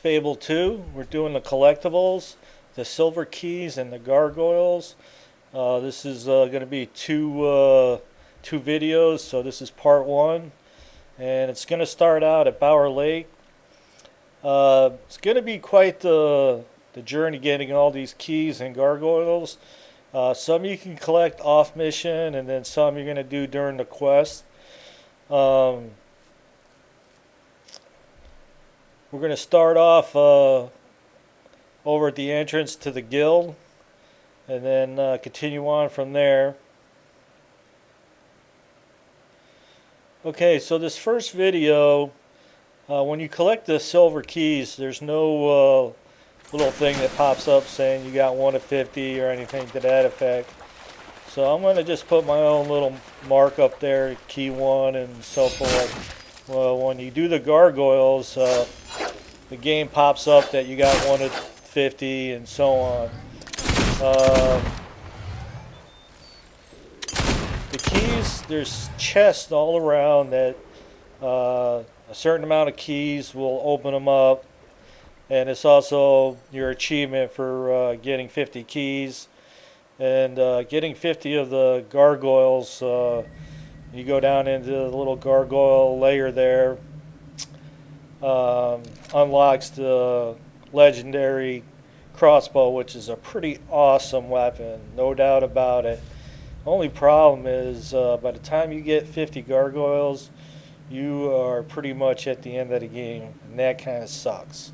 Fable 2. We're doing the collectibles, the silver keys, and the gargoyles. This is going to be two videos, so this is part one. And it's going to start out at Bower Lake. It's going to be quite the journey getting all these keys and gargoyles. Some you can collect off mission, and then some you're going to do during the quest. We're going to start off over at the entrance to the guild, and then continue on from there. Okay, so this first video, when you collect the silver keys, there's no little thing that pops up saying you got 1 of 50 or anything to that effect. So I'm going to just put my own little mark up there, key 1 and so forth. Well, when you do the gargoyles, the game pops up that you got 1 of 50 and so on. The keys, there's chests all around that a certain amount of keys will open them up. And it's also your achievement for getting 50 keys. And getting 50 of the gargoyles, you go down into the little gargoyle lair there. Unlocks the legendary crossbow, which is a pretty awesome weapon, no doubt about it. Only problem is by the time you get 50 gargoyles, you are pretty much at the end of the game, and that kind of sucks.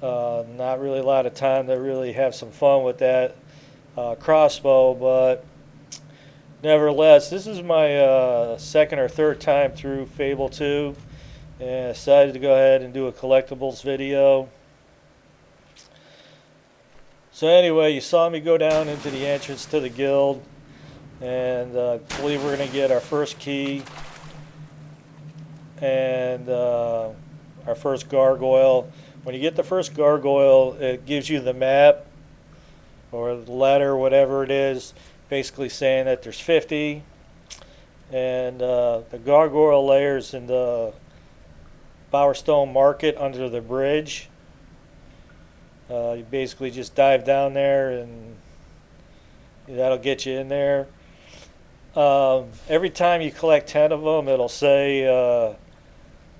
Not really a lot of time to really have some fun with that crossbow, but nevertheless, this is my second or third time through Fable 2, and I decided to go ahead and do a collectibles video. So anyway, you saw me go down into the entrance to the guild, and I believe we're going to get our first key and our first gargoyle. When you get the first gargoyle, it gives you the map or the letter, whatever it is, basically saying that there's 50. And the gargoyle layers in the Bowerstone market under the bridge. You basically just dive down there, and that'll get you in there. Every time you collect 10 of them, it'll say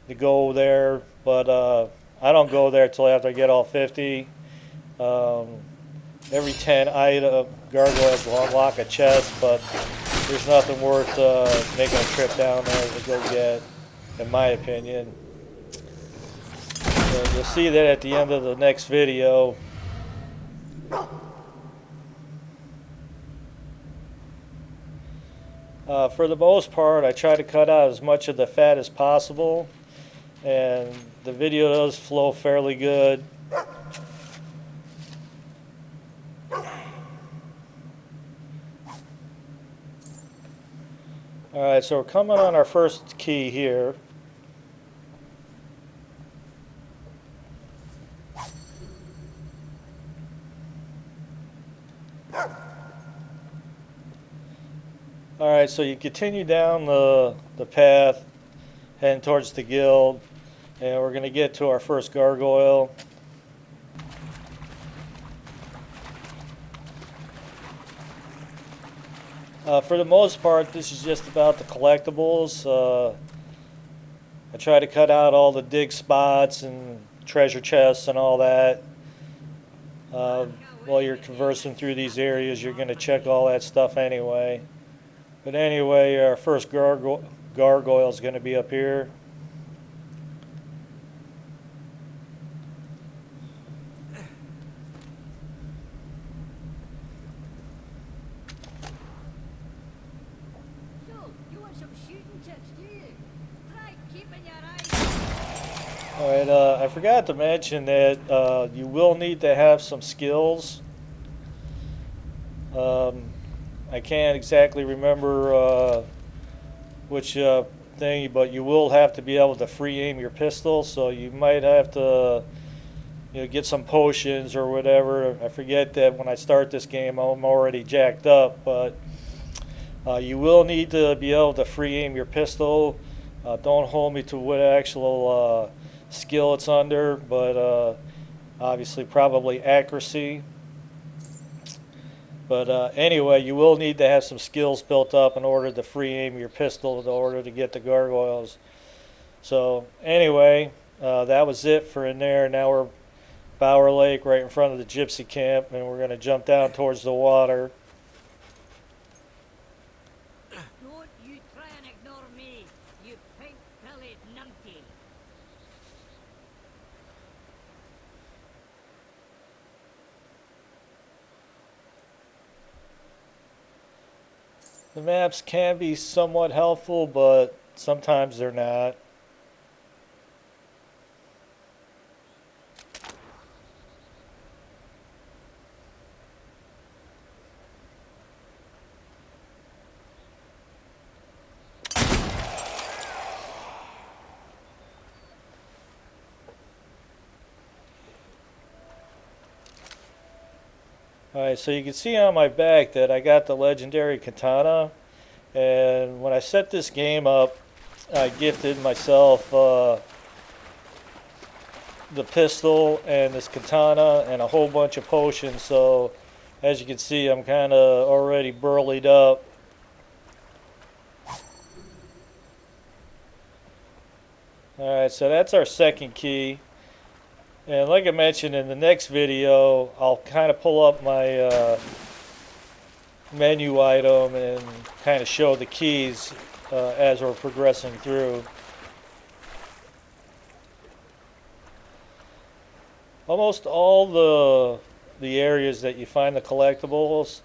to go there, but I don't go there till after I get all 50. Every 10 gargoyles will unlock a chest, but there's nothing worth making a trip down there to go get, in my opinion. So you'll see that at the end of the next video. For the most part, I try to cut out as much of the fat as possible, and the video does flow fairly good. Alright, so we're coming on our first key here. Alright, so you continue down the path, heading towards the guild, and we're going to get to our first gargoyle. For the most part, this is just about the collectibles. I try to cut out all the dig spots and treasure chests and all that. While you're conversing through these areas, you're going to check all that stuff anyway. But anyway, our first gargoyle is going to be up here. Alright, I forgot to mention that you will need to have some skills. I can't exactly remember which thing, but you will have to be able to free aim your pistol, so you might have to get some potions or whatever. I forget that when I start this game I'm already jacked up, but you will need to be able to free aim your pistol. Don't hold me to what actual skill it's under, but obviously probably accuracy. But anyway, you will need to have some skills built up in order to free aim your pistol in order to get the gargoyles. So anyway, that was it for in there. Now we're Bower Lake, right in front of the gypsy camp, and we're going to jump down towards the water. Don't you try and ignore me, you pink-bellied numpty. The maps can be somewhat helpful, but sometimes they're not. Alright, so you can see on my back that I got the legendary katana, and when I set this game up, I gifted myself the pistol and this katana and a whole bunch of potions, so as you can see I'm kind of already burlied up. Alright, so that's our second key. And like I mentioned in the next video, I'll kind of pull up my menu item and kind of show the keys as we're progressing through. Almost all the areas that you find the collectibles,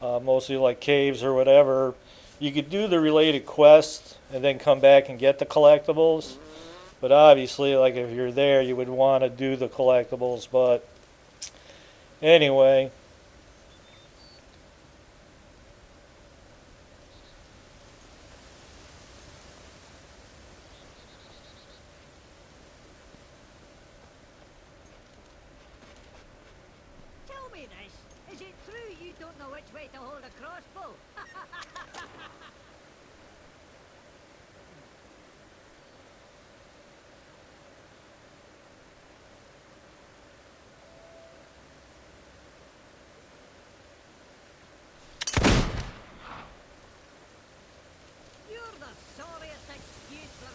mostly like caves or whatever, you could do the related quests and then come back and get the collectibles. But obviously, like if you're there, you would want to do the collectibles. But anyway. Tell me this, is it true you don't know which way to hold a crossbow?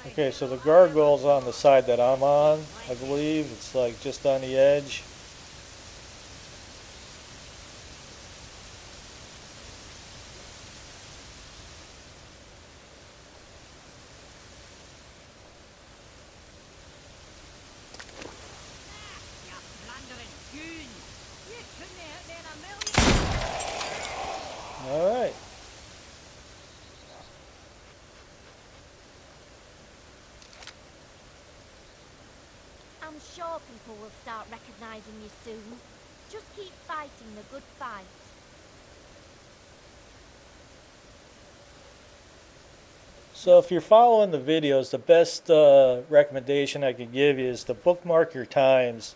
Okay, so the gargoyle's on the side that I'm on, I believe. It's like just on the edge. Alright. I'm sure people will start recognizing you soon. Just keep fighting the good fight. So if you're following the videos, the best recommendation I can give you is to bookmark your times.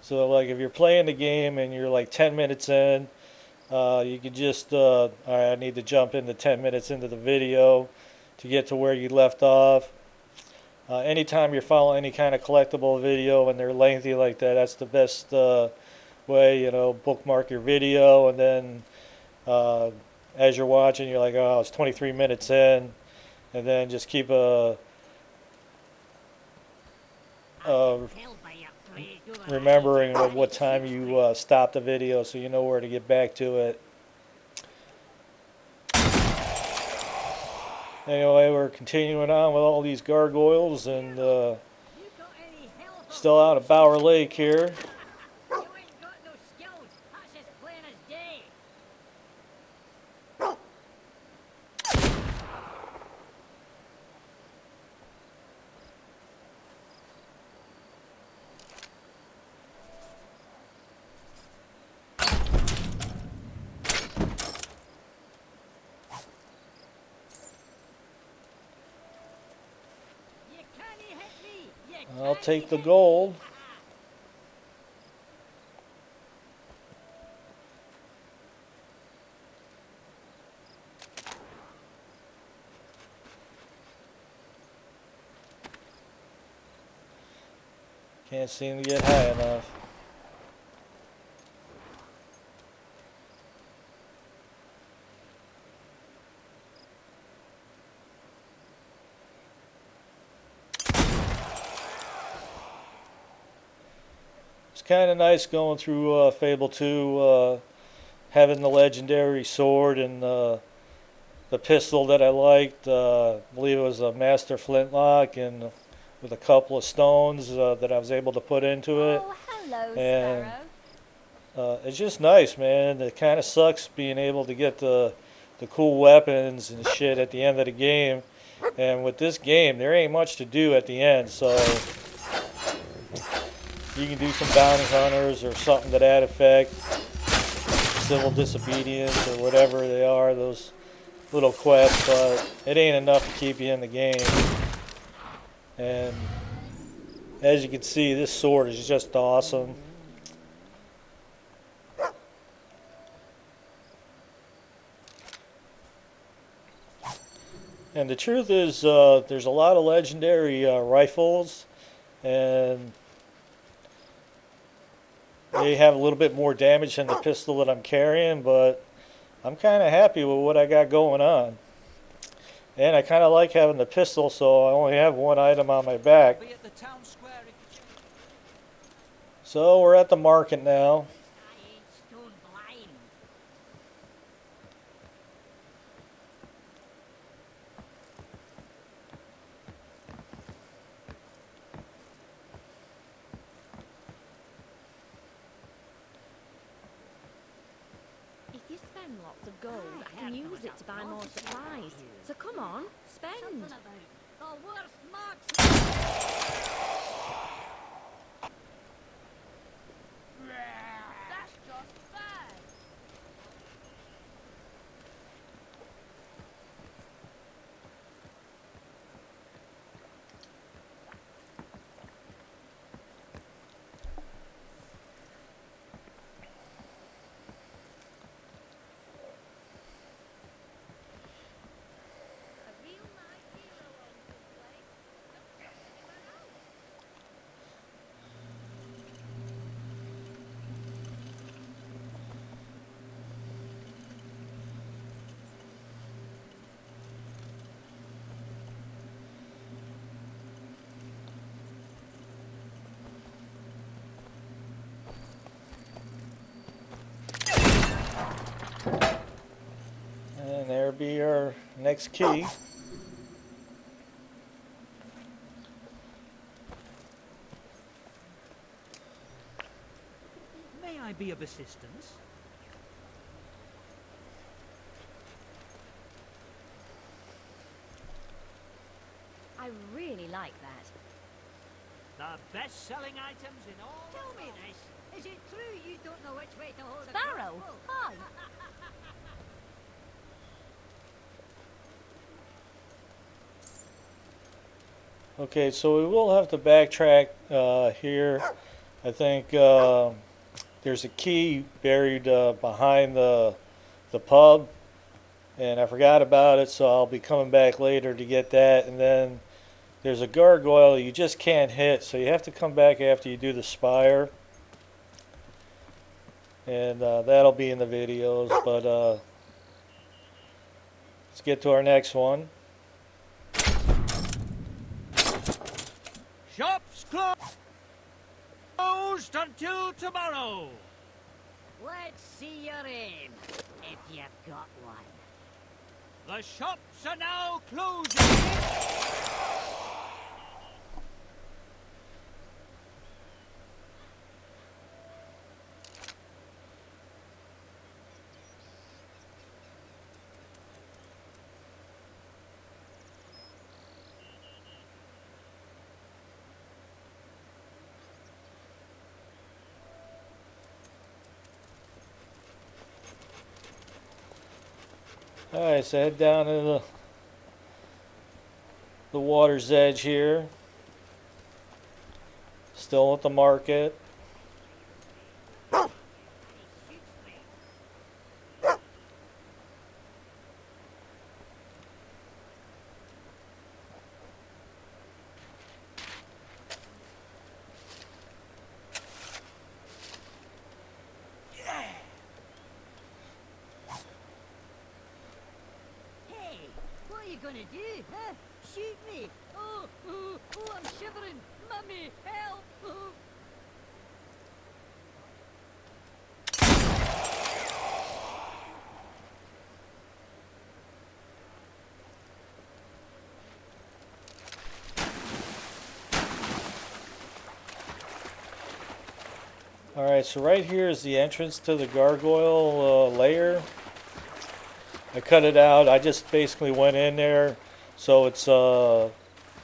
So like if you're playing the game and you're like 10 minutes in, you can just, alright, I need to jump into 10 minutes into the video to get to where you left off. Anytime you're following any kind of collectible video and they're lengthy like that, that's the best way, you know, bookmark your video, and then as you're watching, you're like, oh, it's 23 minutes in, and then just keep remembering what time you stopped the video so you know where to get back to it. Anyway, we're continuing on with all these gargoyles, and still out of Bower Lake here. You ain't got no skills, that's as plain as day. You can't hit me. You I'll can't take the hit gold. me. Can't seem to get high enough. It's kind of nice going through Fable 2, having the legendary sword and the pistol that I liked. I believe it was a Master Flintlock, and with a couple of stones that I was able to put into it. Oh, hello, And Sparrow. it's just nice, man. It kind of sucks being able to get the cool weapons and shit at the end of the game. And with this game, there ain't much to do at the end, so you can do some bounty hunters or something to that effect, civil disobedience or whatever they are, those little quests, but it ain't enough to keep you in the game. And as you can see, this sword is just awesome. And the truth is, there's a lot of legendary rifles, and they have a little bit more damage than the pistol that I'm carrying, but I'm kind of happy with what I got going on. And I kind of like having the pistol, so I only have one item on my back. So we're at the market now. I ain't stone blind. If you spend lots of gold, I can use it to buy more supplies. So come on, spend. Something about the worst marks. That's just bad. A real nice hero owns this place. Don't get anywhere else. And there be our next key. May I be of assistance? I really like that. The best-selling items in all. Tell me this. Is it true you don't know which way to hold a Sparrow, crossbow? hi. Okay, so we will have to backtrack here. I think there's a key buried behind the pub, and I forgot about it, so I'll be coming back later to get that. And then there's a gargoyle you just can't hit, so you have to come back after you do the spire, and that'll be in the videos. But let's get to our next one. Shops closed until tomorrow. Let's see your aim, if you've got one. The shops are now closing. Alright, so head down to the water's edge here. Still at the market. gonna do, huh? Shoot me? Oh, I'm shivering. Mummy, help! Oh. Alright, so right here is the entrance to the gargoyle lair. I cut it out. I just basically went in there so it's on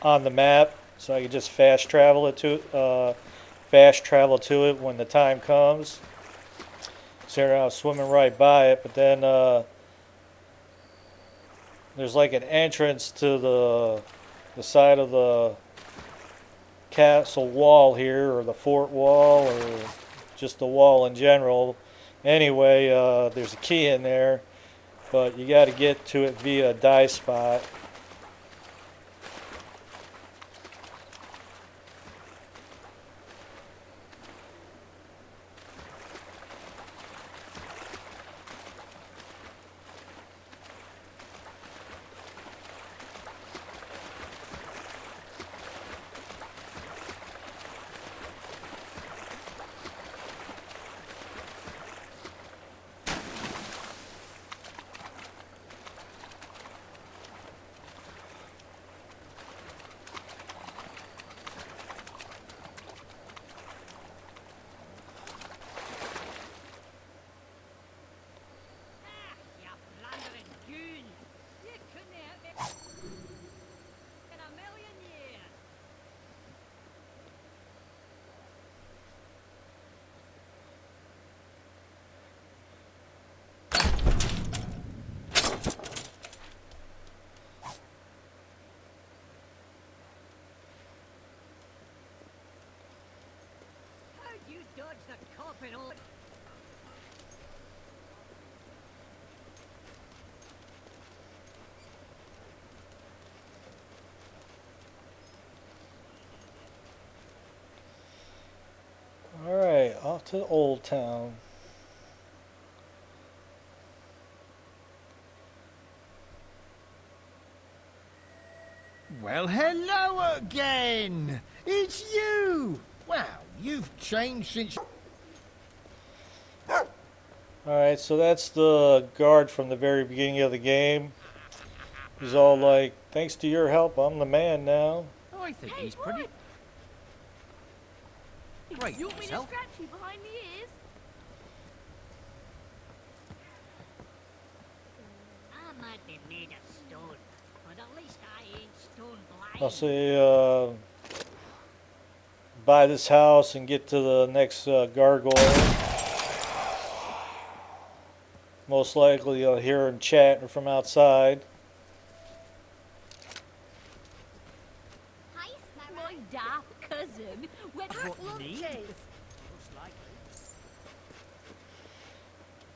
the map, so I could just fast travel to it when the time comes. So here I was swimming right by it, but then there's like an entrance to the side of the castle wall here, or the fort wall, or just the wall in general. Anyway, there's a key in there, but you got to get to it via a dice spot. You blundering goon! You couldn't have me in a million years! How'd you dodge the cop and all? Alright, off to Old Town. Well, hello again! It's you! Wow, you've changed since... Alright, so that's the guard from the very beginning of the game. He's all like, thanks to your help, I'm the man now. I think Hey, he's pretty... what? great You want me to himself. scratch you behind the ears? I might be made of stone, but at least I ain't stone blind. I'll say, buy this house and get to the next gargoyle. Most likely you'll hear him chatting from outside. Hi, my daft cousin. We're at What, me? lunches. Most likely.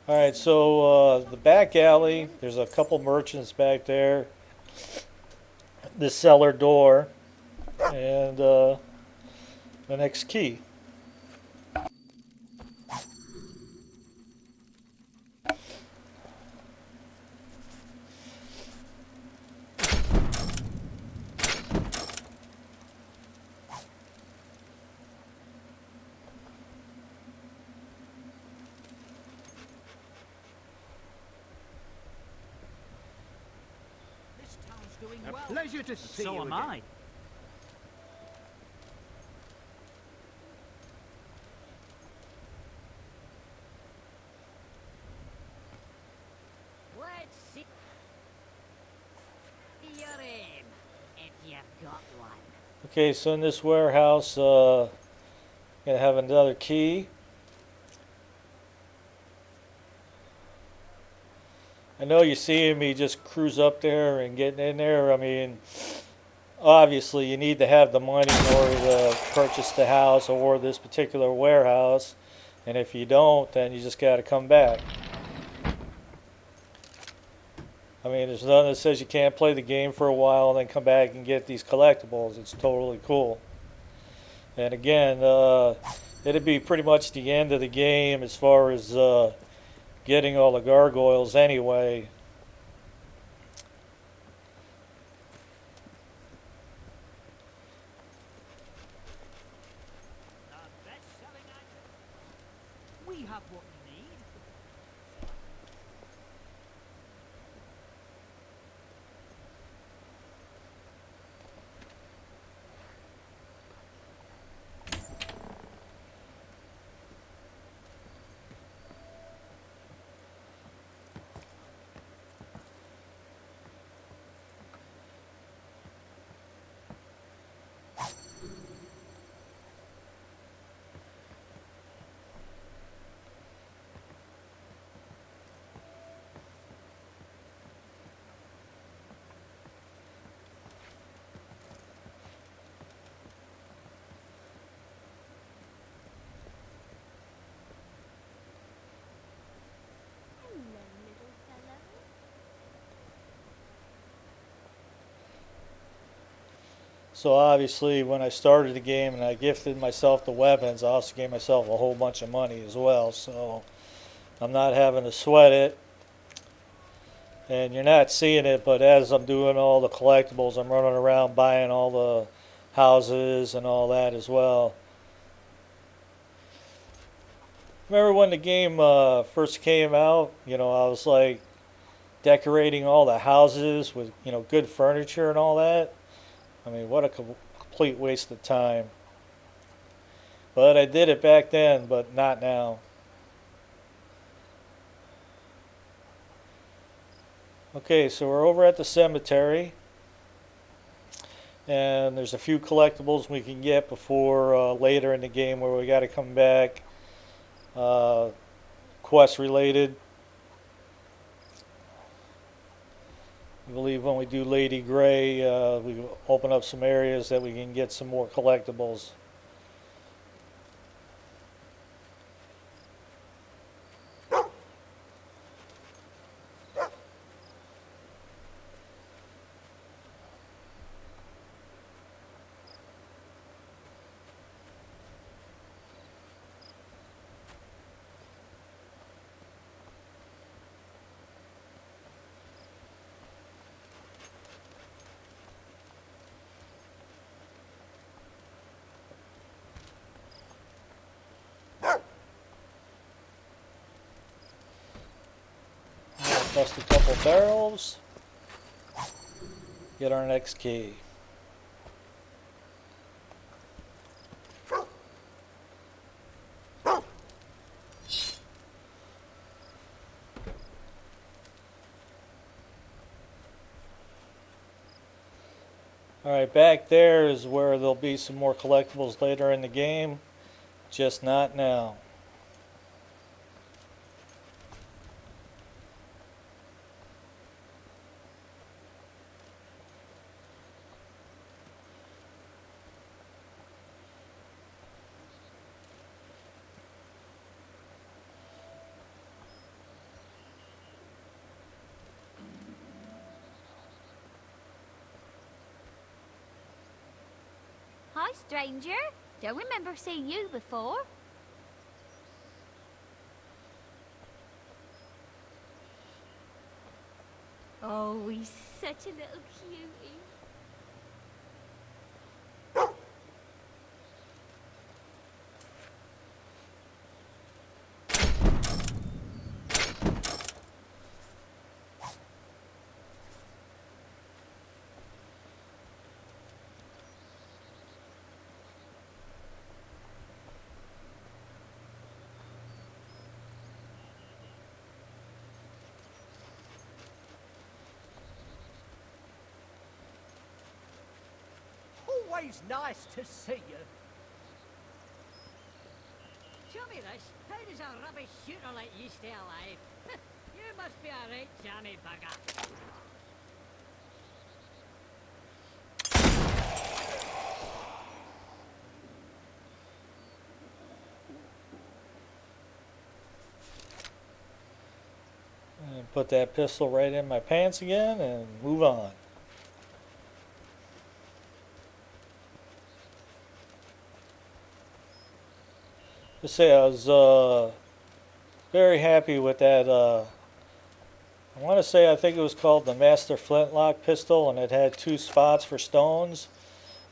Alright, so the back alley, there's a couple merchants back there. This cellar door. And the next key. This town's doing A well. pleasure to see So you am again. I. Let's see your aim, if you've got one. Okay, so in this warehouse, gonna have another key. I know you see me just cruise up there and getting in there. I mean, obviously you need to have the money in order to purchase the house or this particular warehouse. And if you don't, then you just gotta come back. I mean, there's nothing that says you can't play the game for a while and then come back and get these collectibles. It's totally cool. And again, it'd be pretty much the end of the game as far as getting all the gargoyles anyway. have what you need. Hello, little fellow. So obviously when I started the game and I gifted myself the weapons, I also gave myself a whole bunch of money as well. So I'm not having to sweat it. And you're not seeing it, but as I'm doing all the collectibles, I'm running around buying all the houses and all that as well. Remember when the game first came out, I was like decorating all the houses with, good furniture and all that. I mean, what a complete waste of time. But I did it back then, but not now. Okay, so we're over at the cemetery. And there's a few collectibles we can get before later in the game where we got to come back. Quest related. I believe when we do Lady Grey, we open up some areas that we can get some more collectibles. Bust a couple barrels. Get our next key. Alright, back there is where there'll be some more collectibles later in the game, just not now. Hi, stranger. Don't remember seeing you before. Oh, he's such a little cutie. Always nice to see you. Tell me this, how does a rubbish shooter like you stay alive? You must be a right jammy bugger. And put that pistol right in my pants again and move on. Just say I was very happy with that. I want to say I think it was called the Master Flintlock pistol, and it had 2 spots for stones.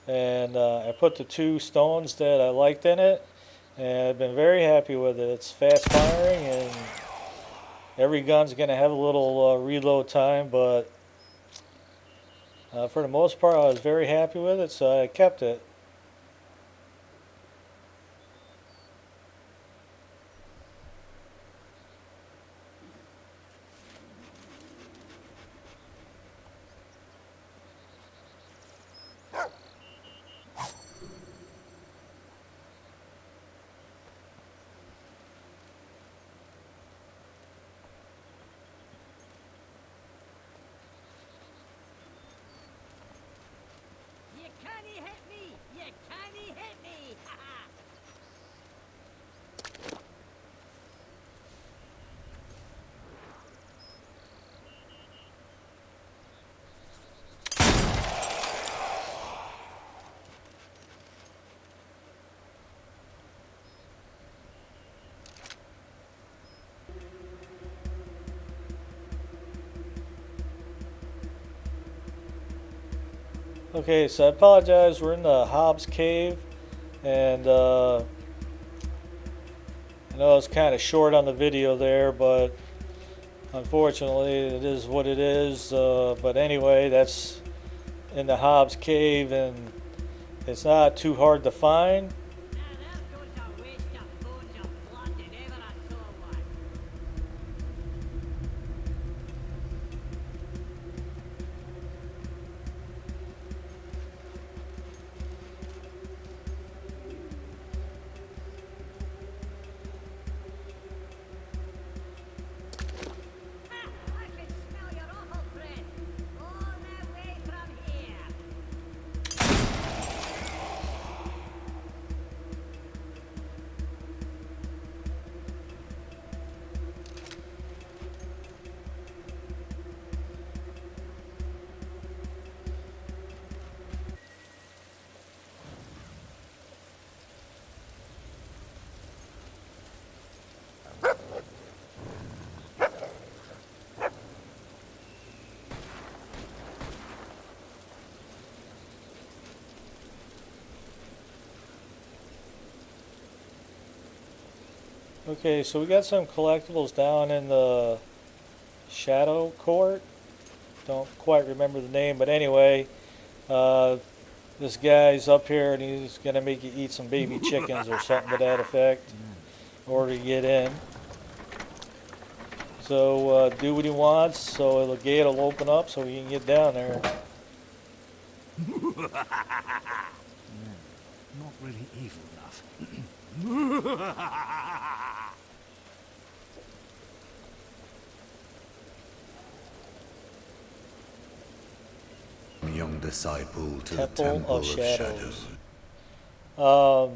And I put the 2 stones that I liked in it, And I've been very happy with it. It's fast firing, and every gun's going to have a little reload time, but for the most part I was very happy with it, so I kept it. You can't hit me! You can't hit me! Okay, so I apologize. We're in the Hobbes cave, and I know it's kind of short on the video there, but unfortunately it is what it is. But anyway, that's in the Hobbes cave, and it's not too hard to find. Now there goes a waste of bones of blood if ever I saw one. Ha! I can smell your awful breath all the way from here. Okay, so we got some collectibles down in the Shadow Court. Don't quite remember the name, but anyway, this guy's up here and he's gonna make you eat some baby chickens or something to that effect in order to get in. So do what he wants, so the gate will open up so we can get down there. Not really evil enough. Young disciple to Temple the Temple of of Shadows. Shadows.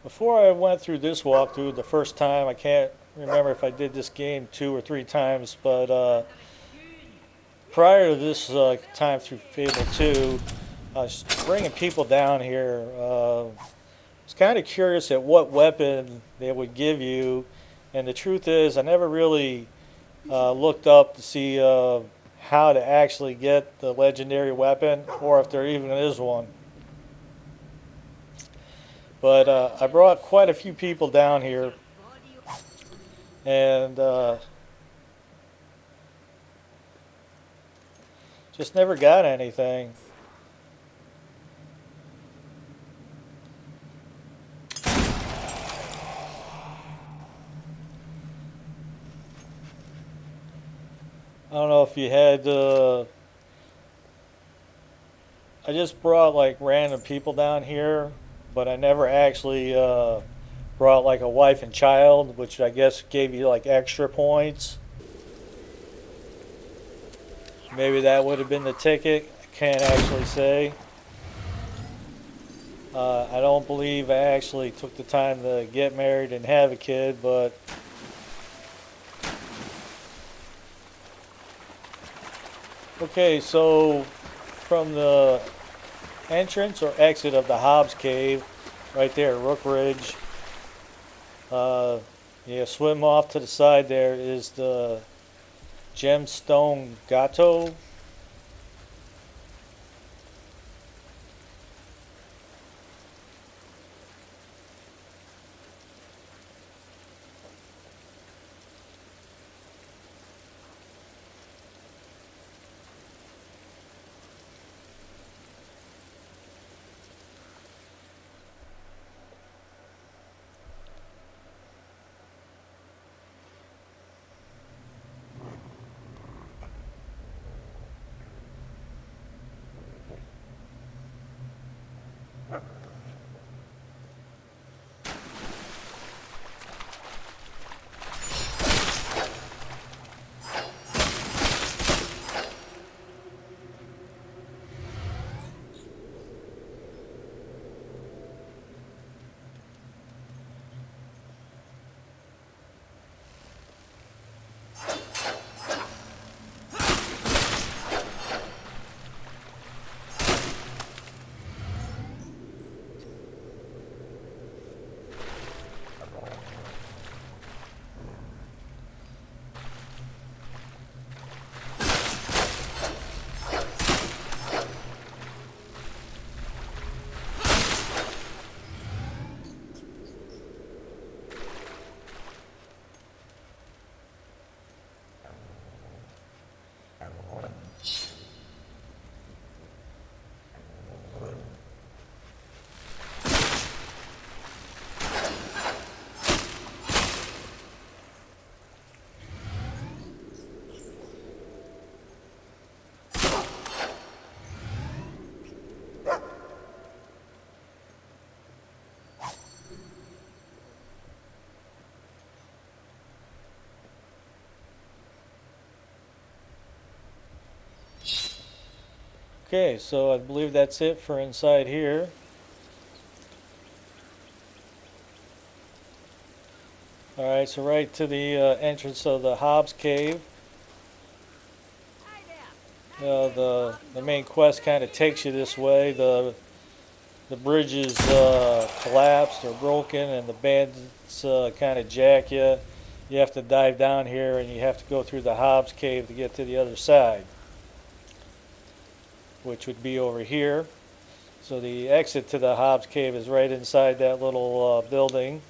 Before I went through this walkthrough the first time, I can't remember if I did this game 2 or 3 times, but prior to this time through Fable 2, I was bringing people down here. I was kind of curious at what weapon they would give you, and the truth is I never really looked up to see how to actually get the legendary weapon, or if there even is one. But I brought quite a few people down here, and just never got anything. I don't know if you had I just brought like random people down here, but I never actually brought like a wife and child, which I guess gave you like extra points. Maybe that would have been the ticket. I can't actually say. I don't believe I actually took the time to get married and have a kid, but okay, so from the entrance or exit of the Hobbes cave, right there, Rookridge, yeah, swim off to the side there is the Gemstone Gato. Okay, so I believe that's it for inside here. Alright, so right to the entrance of the Hobbes cave. The main quest kind of takes you this way. The bridge is collapsed or broken, and the bandits kind of jack you. You have to dive down here, and you have to go through the Hobbes cave to get to the other side, which would be over here. So the exit to the Hobbes cave is right inside that little building.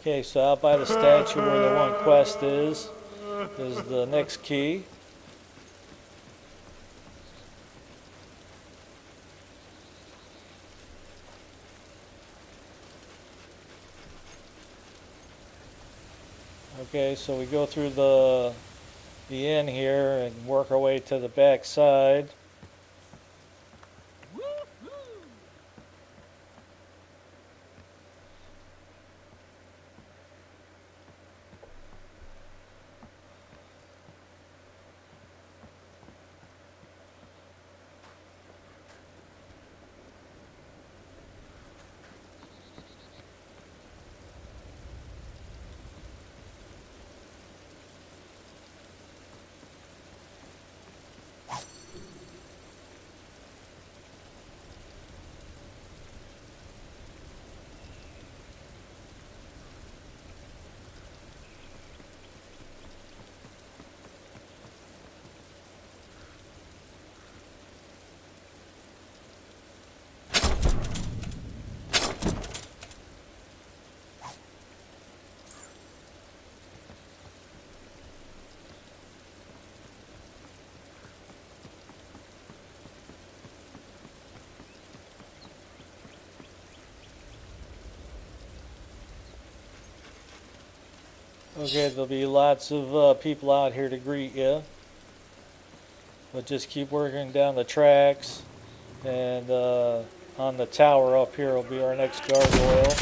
Okay, so out by the statue where the one quest is the next key. Okay, so we go through the inn here and work our way to the back side. Okay, there'll be lots of people out here to greet you. But just keep working down the tracks. And on the tower up here will be our next gargoyle.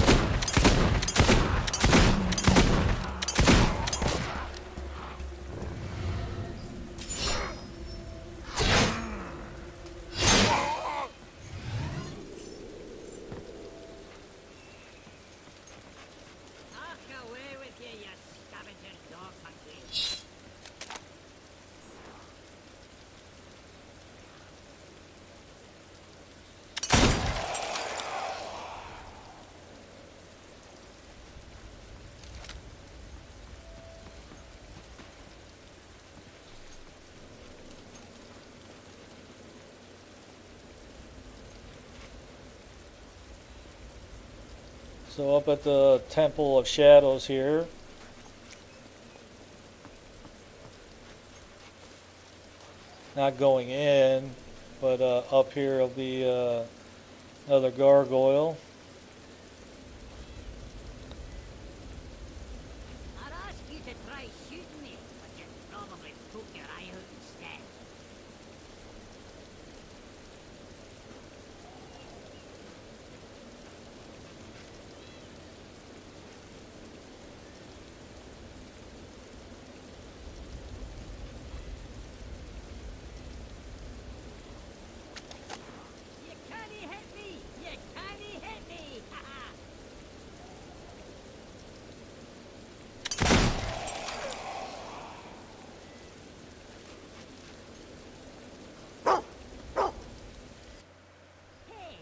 So up at the Temple of Shadows here, not going in, but up here will be another gargoyle. I'd ask you to try shooting me, but you'd probably poke your eye out instead. You can't hit me! You can't hit me! Ha ha! Hey,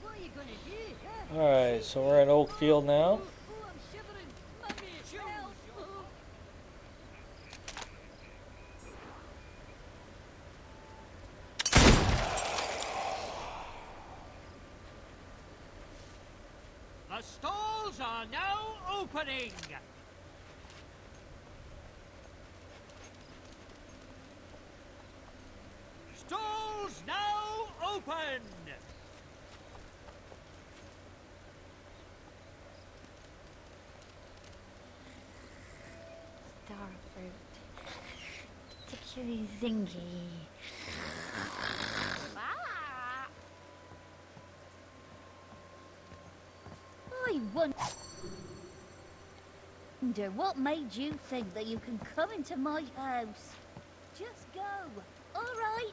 what are you gonna do? Huh? Alright, so we're in Oakfield now. Oh, I'm shivering. Mummy, help! Oh. The stalls are now opening. Doors now open! Starfruit. Particularly zingy. Ah! I wonder what made you think that you can come into my house. Just go, all right?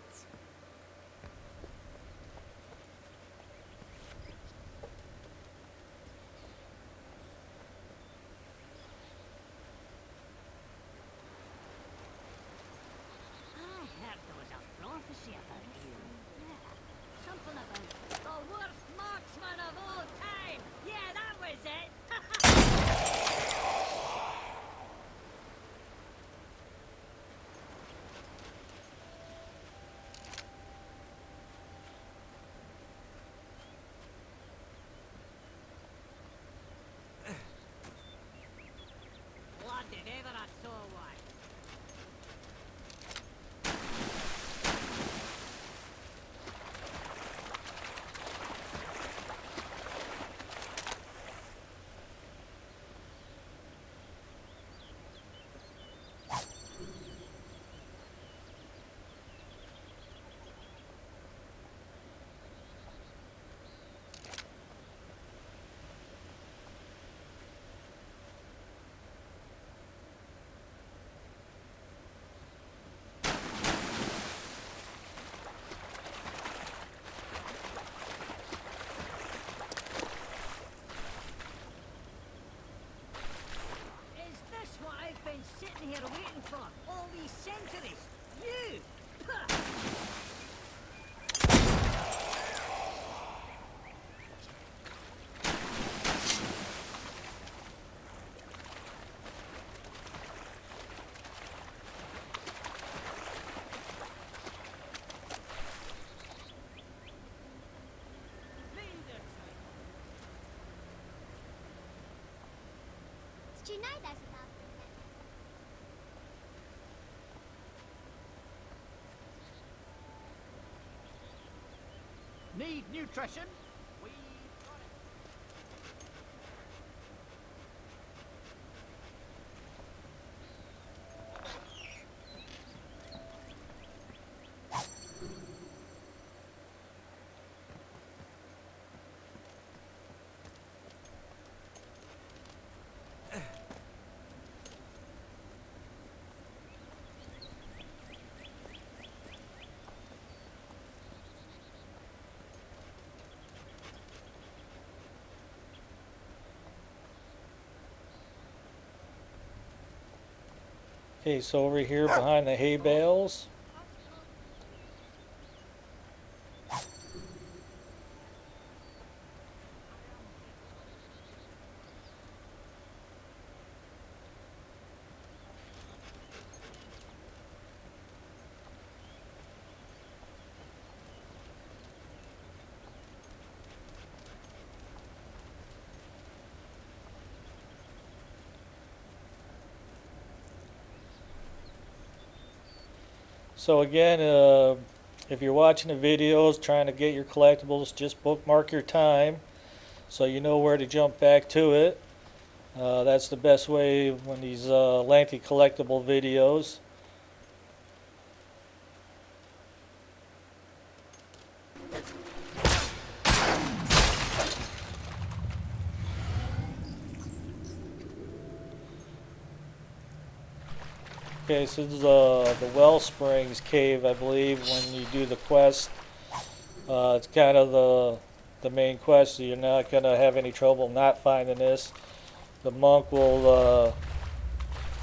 I heard there was a prophecy about you. Yeah, something about the worst marksman of all time. Yeah, that was it. What did ever I saw one? Is this what I've been sitting here waiting for all these centuries? You! Puh. Did you know there's a bathroom there? Need nutrition? We've got it. Okay, so over here behind the hay bales. So again, if you're watching the videos trying to get your collectibles, just bookmark your time so you know where to jump back to it. That's the best way when these lengthy collectible videos. Okay, so this is the Well Springs cave, I believe, when you do the quest. It's kind of the main quest, so you're not going to have any trouble not finding this. The monk will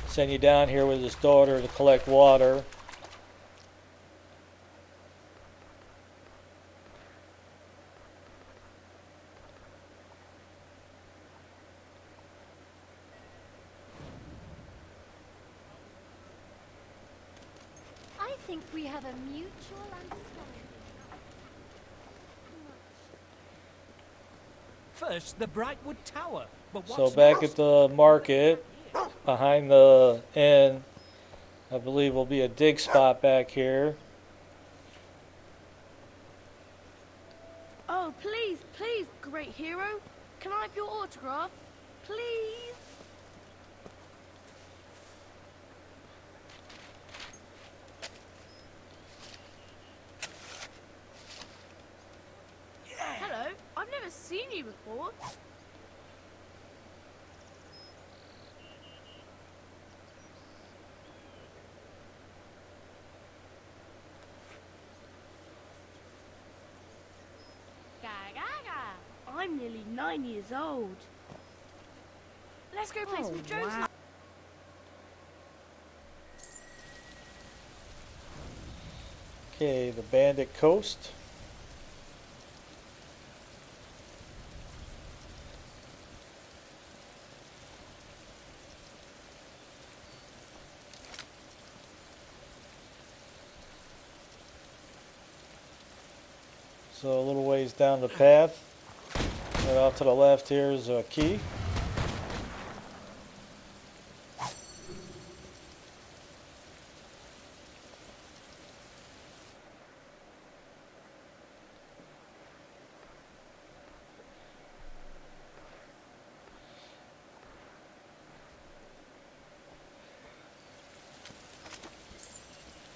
send you down here with his daughter to collect water. I think we have a mutual understanding. First, the Brightwood Tower. But So what's back next? at the market, behind the inn, I believe will be a dig spot back here. Oh, please, please, great hero. Can I have your autograph? Please? Hello, I've never seen you before. I'm nearly 9 years old. Let's go play some jokes. wow. Okay, the Bandit Coast. So a little ways down the path. Right off to the left here is a key.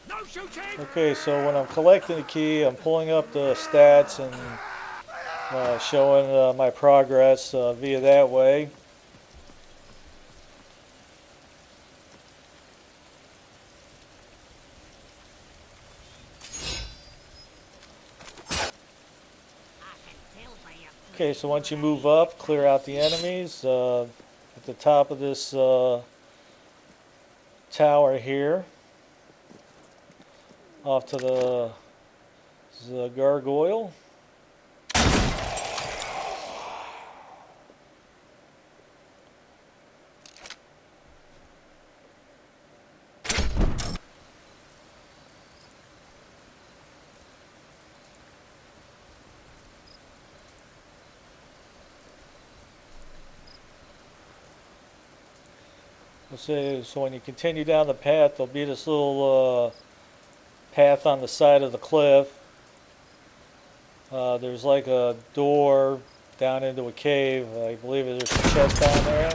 No shooting! Okay, so when I'm collecting the key, I'm pulling up the stats and showing my progress via that way. Okay, so once you move up, clear out the enemies. At the top of this tower here, off to the gargoyle. So when you continue down the path, there'll be this little path on the side of the cliff. There's like a door down into a cave. I believe there's a chest down there.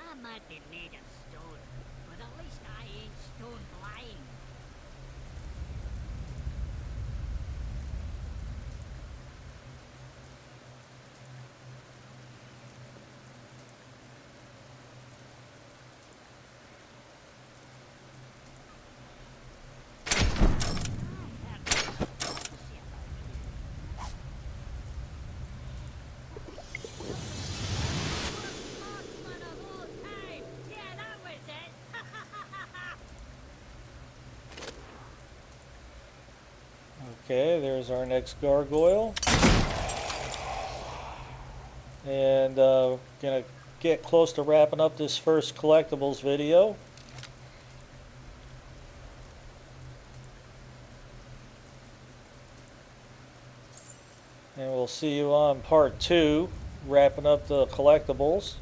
I might be made of stone, but at least I ain't stone blind. Marksman of all time! Yeah, that was it! Okay, there's our next gargoyle. And gonna get close to wrapping up this first collectibles video. And we'll see you on part 2, wrapping up the collectibles.